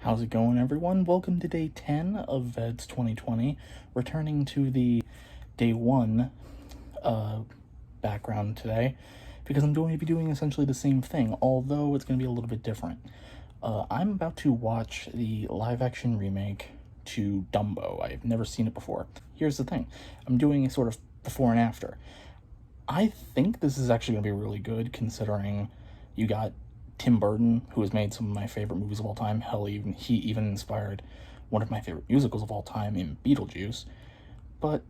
How's it going, everyone? Welcome to day 10 of VEDS 2020, returning to the day 1 background today, because I'm going to be doing essentially the same thing, although it's going to be a little bit different. I'm about to watch the live-action remake to Dumbo. I've never seen it before. Here's the thing. I'm doing a sort of before and after. I think this is actually going to be really good, considering you got Tim Burton, who has made some of my favorite movies of all time. Hell, he even inspired one of my favorite musicals of all time in Beetlejuice. But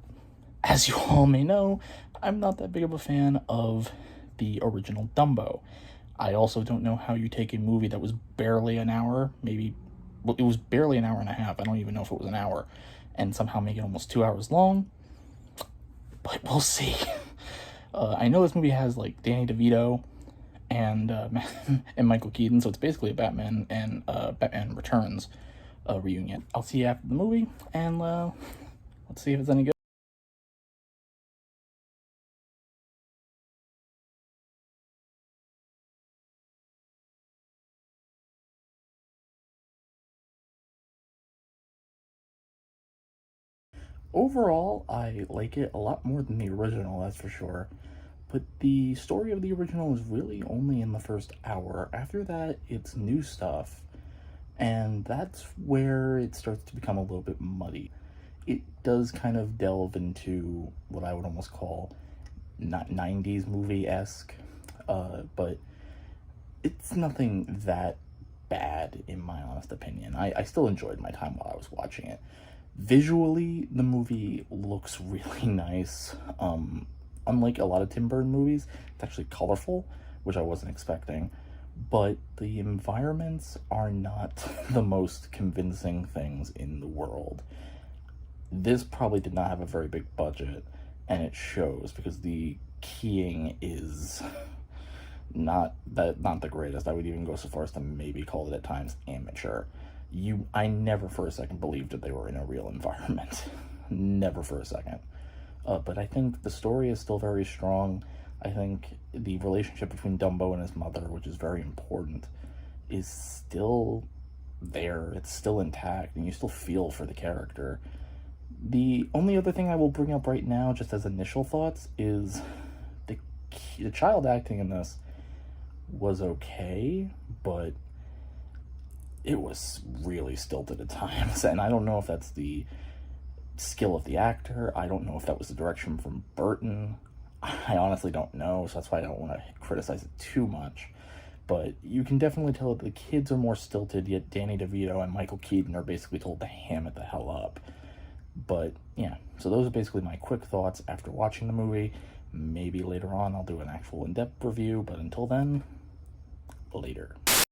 as you all may know, I'm not that big of a fan of the original Dumbo. I also don't know how you take a movie that was barely an hour, well, it was barely an hour and a half, I don't even know if it was an hour, and somehow make it almost 2 hours long, but we'll see. I know this movie has, like, Danny DeVito and and Michael Keaton, so it's basically a Batman and Batman Returns reunion. I'll see you after the movie, and let's see if it's any good. Overall, I like it a lot more than the original, that's for sure. But the story of the original is really only in the first hour. After that, it's new stuff, and that's where it starts to become a little bit muddy. It does kind of delve into what I would almost call not 90s movie-esque, but it's nothing that bad in my honest opinion. I still enjoyed my time while I was watching it. Visually, the movie looks really nice. Unlike a lot of Tim Burton movies, it's actually colorful, which I wasn't expecting. But the environments are not the most convincing things in the world. This probably did not have a very big budget, and it shows because the keying is not the greatest. I would even go so far as to maybe call it at times amateur. I never for a second believed that they were in a real environment. Never for a second. But I think the story is still very strong. I think the relationship between Dumbo and his mother, which is very important, is still there. It's still intact, and you still feel for the character. The only other thing I will bring up right now, just as initial thoughts, is the child acting in this was okay, but it was really stilted at times, and I don't know if that's the skill of the actor. I don't know if that was the direction from Burton. I honestly don't know, so that's why I don't want to criticize it too much. But you can definitely tell that the kids are more stilted, yet Danny DeVito and Michael Keaton are basically told to ham it the hell up. But yeah, so those are basically my quick thoughts after watching the movie. Maybe later on I'll do an actual in-depth review, but until then, later.